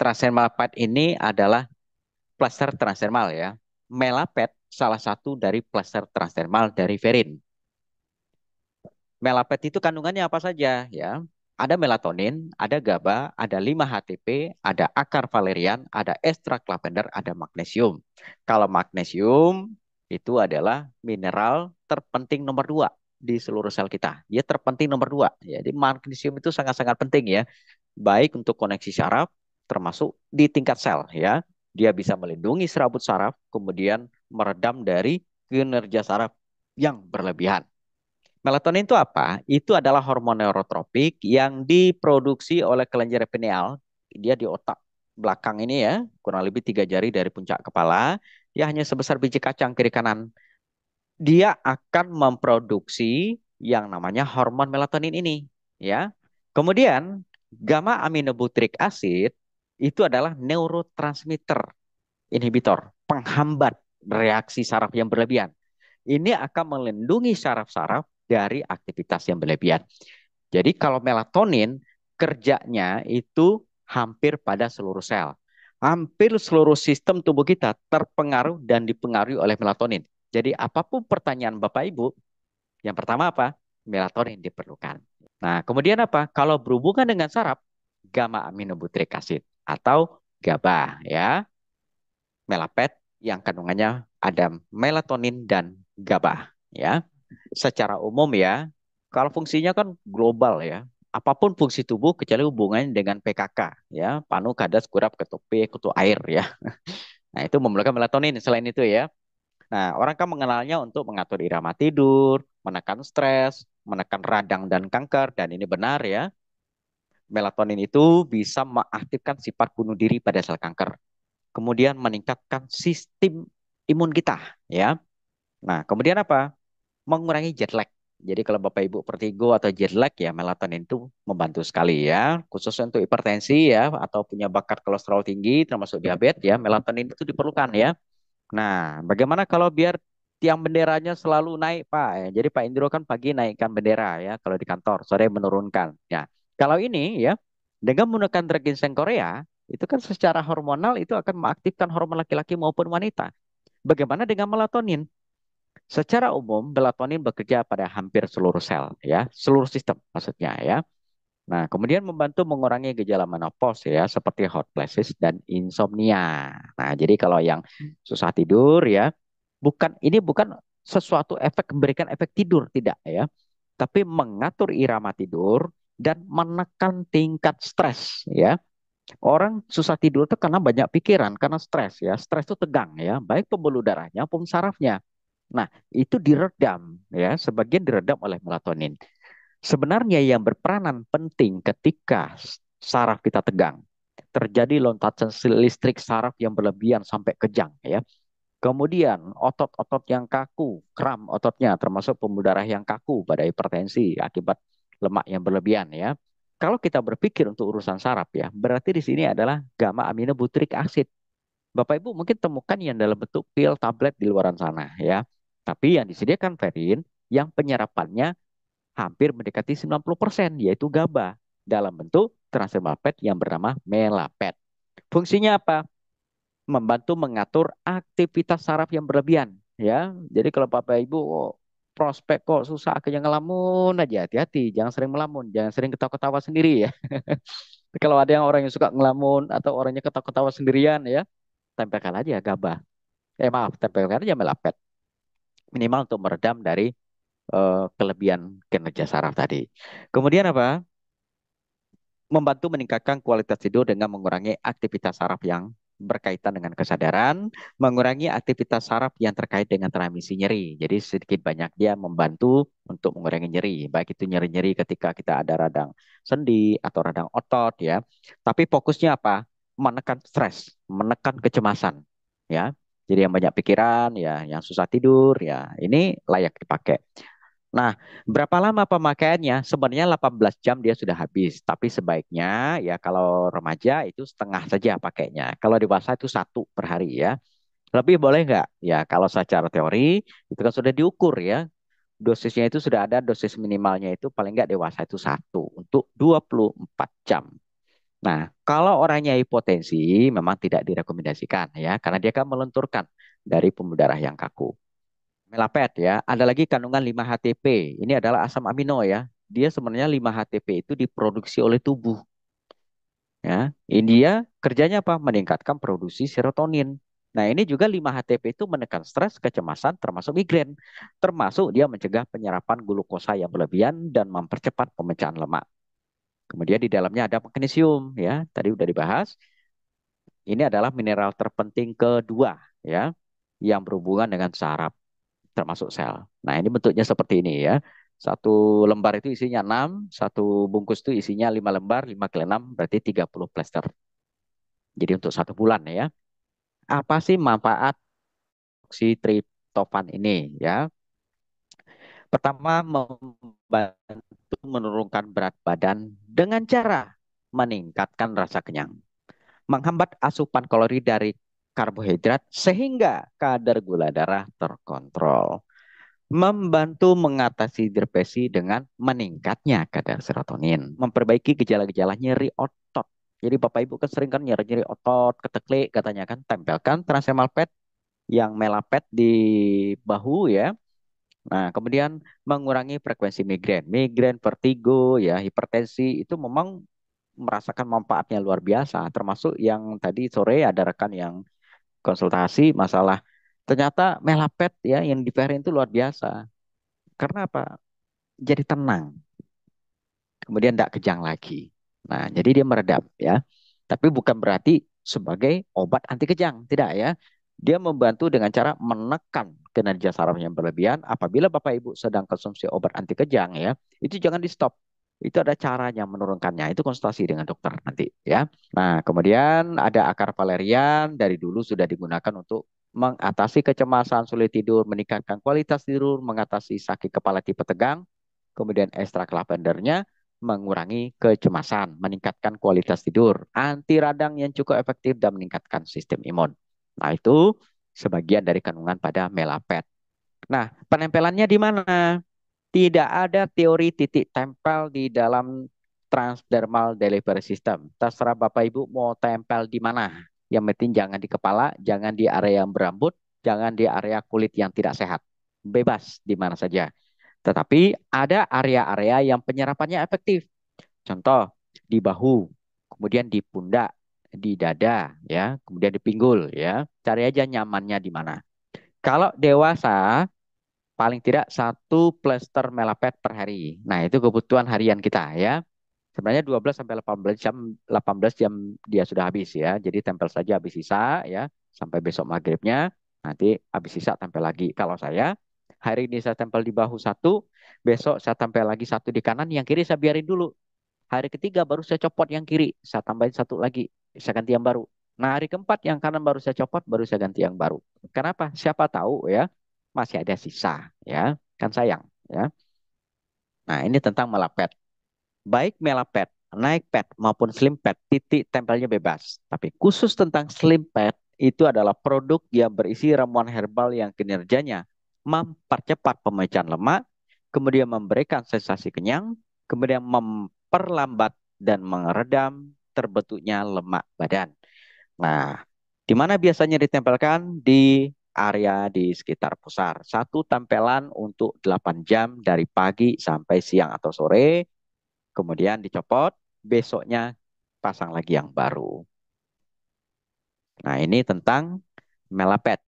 transdermal pad ini adalah plester transdermal ya. Melapet salah satu dari plester transdermal dari Verin. Melapet itu kandungannya apa saja ya? Ada melatonin, ada GABA, ada 5-HTP, ada akar valerian, ada ekstrak lavender, ada magnesium. Kalau magnesium itu adalah mineral terpenting nomor 2 di seluruh sel kita. Dia terpenting nomor 2. Jadi magnesium itu sangat-sangat penting ya. Baik untuk koneksi saraf, termasuk di tingkat sel ya. Dia bisa melindungi serabut saraf, kemudian meredam dari kinerja saraf yang berlebihan. Melatonin itu apa? Itu adalah hormon neurotropik yang diproduksi oleh kelenjar pineal. Dia di otak belakang ini ya, kurang lebih 3 jari dari puncak kepala. Dia hanya sebesar biji kacang kiri kanan. Dia akan memproduksi yang namanya hormon melatonin ini, ya. Kemudian gamma aminobutyric acid itu adalah neurotransmitter inhibitor, penghambat reaksi saraf yang berlebihan. Ini akan melindungi saraf-saraf dari aktivitas yang berlebihan. Jadi kalau melatonin kerjanya itu hampir pada seluruh sel. Hampir seluruh sistem tubuh kita terpengaruh dan dipengaruhi oleh melatonin. Jadi apapun pertanyaan Bapak Ibu, yang pertama apa? Melatonin diperlukan. Nah, kemudian apa? Kalau berhubungan dengan saraf, gamma aminobutyric acid atau GABA ya. Melapet yang kandungannya ada melatonin dan GABA ya. Secara umum ya, kalau fungsinya kan global ya. Apapun fungsi tubuh kecuali hubungannya dengan PKK ya, panu, kadas, kurap, ketupi, kutu air ya. Nah, itu memerlukan melatonin selain itu ya. Nah, orang kan mengenalnya untuk mengatur irama tidur, menekan stres, menekan radang dan kanker dan ini benar ya. Melatonin itu bisa mengaktifkan sifat bunuh diri pada sel kanker, kemudian meningkatkan sistem imun kita ya. Nah, kemudian apa? Mengurangi jet lag. Jadi kalau Bapak Ibu vertigo atau jet lag ya melatonin itu membantu sekali ya, khusus untuk hipertensi ya atau punya bakat kolesterol tinggi termasuk diabetes ya, melatonin itu diperlukan ya. Nah, bagaimana kalau biar tiang benderanya selalu naik, Pak? Jadi Pak Indro kan pagi naikkan bendera ya kalau di kantor, sore menurunkan. Ya, kalau ini ya dengan menggunakan drug ginseng Korea itu kan secara hormonal itu akan mengaktifkan hormon laki-laki maupun wanita. Bagaimana dengan melatonin? Secara umum, melatonin bekerja pada hampir seluruh sel, ya, seluruh sistem maksudnya, ya. Nah, kemudian membantu mengurangi gejala menopause, ya, seperti hot flashes dan insomnia. Nah, jadi kalau yang susah tidur, ya, ini bukan sesuatu efek memberikan efek tidur, tidak, ya, tapi mengatur irama tidur dan menekan tingkat stres, ya. Orang susah tidur itu karena banyak pikiran, karena stres, ya. Stres itu tegang, ya, baik pembuluh darahnya maupun sarafnya. Nah, itu diredam ya, sebagian diredam oleh melatonin. Sebenarnya yang berperanan penting ketika saraf kita tegang, terjadi lompatan listrik saraf yang berlebihan sampai kejang ya. Kemudian otot-otot yang kaku, kram ototnya termasuk pembuluh darah yang kaku pada hipertensi akibat lemak yang berlebihan ya. Kalau kita berpikir untuk urusan saraf ya, berarti di sini adalah gamma aminobutyric acid. Bapak Ibu mungkin temukan yang dalam bentuk pil tablet di luaran sana ya. Tapi yang disediakan Verin yang penyerapannya hampir mendekati 90% yaitu GABA dalam bentuk transdermal pad yang bernama melapet. Fungsinya apa? Membantu mengatur aktivitas saraf yang berlebihan ya. Jadi kalau Bapak Ibu prospek kok susah akhirnya ngelamun aja, hati-hati, jangan sering melamun, jangan sering ketawa-ketawa sendiri ya. Kalau ada yang orang yang suka ngelamun atau orangnya ketawa-ketawa sendirian ya, tempelkan aja GABA. Maaf, tempelkan aja melapet. Minimal untuk meredam dari kelebihan kinerja saraf tadi. Kemudian apa? Membantu meningkatkan kualitas tidur dengan mengurangi aktivitas saraf yang berkaitan dengan kesadaran, mengurangi aktivitas saraf yang terkait dengan transmisi nyeri. Jadi sedikit banyak dia membantu untuk mengurangi nyeri, baik itu nyeri-nyeri ketika kita ada radang sendi atau radang otot ya. Tapi fokusnya apa? Menekan stres, menekan kecemasan ya. Jadi yang banyak pikiran ya, yang susah tidur ya, ini layak dipakai. Nah, berapa lama pemakaiannya? Sebenarnya 18 jam dia sudah habis. Tapi sebaiknya ya kalau remaja itu setengah saja pakainya. Kalau dewasa itu 1 per hari ya. Lebih boleh nggak? Ya kalau secara teori itu kan sudah diukur ya. Dosisnya itu sudah ada, dosis minimalnya itu paling nggak dewasa itu 1 untuk 24 jam. Nah, kalau orangnya hipotensi memang tidak direkomendasikan ya, karena dia akan melenturkan dari pembuluh darah yang kaku. Melapet ya, ada lagi kandungan 5-HTP. Ini adalah asam amino ya. Dia sebenarnya 5-HTP itu diproduksi oleh tubuh ya. Ini dia kerjanya apa? Meningkatkan produksi serotonin. Nah, ini juga 5-HTP itu menekan stres, kecemasan, termasuk migrain. Termasuk dia mencegah penyerapan glukosa yang berlebihan dan mempercepat pemecahan lemak. Kemudian di dalamnya ada magnesium ya. Tadi udah dibahas. Ini adalah mineral terpenting kedua ya, yang berhubungan dengan saraf termasuk sel. Nah, ini bentuknya seperti ini ya. Satu lembar itu isinya 6, satu bungkus itu isinya 5 lembar, 5 kali 6 berarti 30 plester. Jadi untuk 1 bulan ya. Apa sih manfaat si triptofan ini ya? Pertama, membantu menurunkan berat badan dengan cara meningkatkan rasa kenyang, menghambat asupan kalori dari karbohidrat sehingga kadar gula darah terkontrol, membantu mengatasi depresi dengan meningkatnya kadar serotonin, memperbaiki gejala-gejala nyeri otot. Jadi Bapak Ibu kan sering kan nyeri-nyeri otot, keteklik katanya kan, tempelkan transdermal pad yang melapet di bahu ya. Nah, kemudian mengurangi frekuensi migrain. Migrain, vertigo, ya, hipertensi itu memang merasakan manfaatnya luar biasa. Termasuk yang tadi sore ada rekan yang konsultasi masalah ternyata melapet ya yang di itu luar biasa. Karena apa? Jadi tenang. Kemudian tidak kejang lagi. Nah, jadi dia meredam ya. Tapi bukan berarti sebagai obat anti kejang, tidak ya. Dia membantu dengan cara menekan kinerja saraf yang berlebihan. Apabila Bapak Ibu sedang konsumsi obat anti kejang ya, itu jangan di stop. Itu ada caranya menurunkannya. Itu konsultasi dengan dokter nanti ya. Nah, kemudian ada akar valerian dari dulu sudah digunakan untuk mengatasi kecemasan, sulit tidur, meningkatkan kualitas tidur, mengatasi sakit kepala tipe tegang. Kemudian ekstrak lavendernya mengurangi kecemasan, meningkatkan kualitas tidur, anti radang yang cukup efektif dan meningkatkan sistem imun. Nah, itu sebagian dari kandungan pada melapet. Nah, penempelannya di mana? Tidak ada teori titik tempel di dalam transdermal delivery system. Terserah Bapak Ibu mau tempel di mana. Yang penting jangan di kepala, jangan di area yang berambut, jangan di area kulit yang tidak sehat. Bebas di mana saja. Tetapi ada area-area yang penyerapannya efektif. Contoh di bahu, kemudian di pundak, di dada, ya, kemudian di pinggul, ya. Cari aja nyamannya di mana. Kalau dewasa, paling tidak 1 plester melapet per hari. Nah, itu kebutuhan harian kita, ya. Sebenarnya 12 sampai 18 jam dia sudah habis ya. Jadi tempel saja habis sisa ya sampai besok maghribnya. Nanti habis sisa tempel lagi. Kalau saya hari ini saya tempel di bahu satu, besok saya tempel lagi satu di kanan, yang kiri saya biarin dulu. Hari ketiga baru saya copot yang kiri, saya tambahin satu lagi, saya ganti yang baru. Nah, hari keempat yang kanan baru saya copot, baru saya ganti yang baru. Kenapa? Siapa tahu ya masih ada sisa ya, kan sayang ya. Nah, ini tentang melapet. Baik melapet, naik pad maupun slim pad, titik tempelnya bebas. Tapi khusus tentang slim pad, itu adalah produk yang berisi ramuan herbal yang kinerjanya mempercepat pemecahan lemak, kemudian memberikan sensasi kenyang, kemudian memperlambat dan meredam terbentuknya lemak badan. Nah, di mana biasanya ditempelkan? Di area di sekitar pusar. Satu tempelan untuk 8 jam dari pagi sampai siang atau sore, kemudian dicopot, besoknya pasang lagi yang baru. Nah, ini tentang melapet.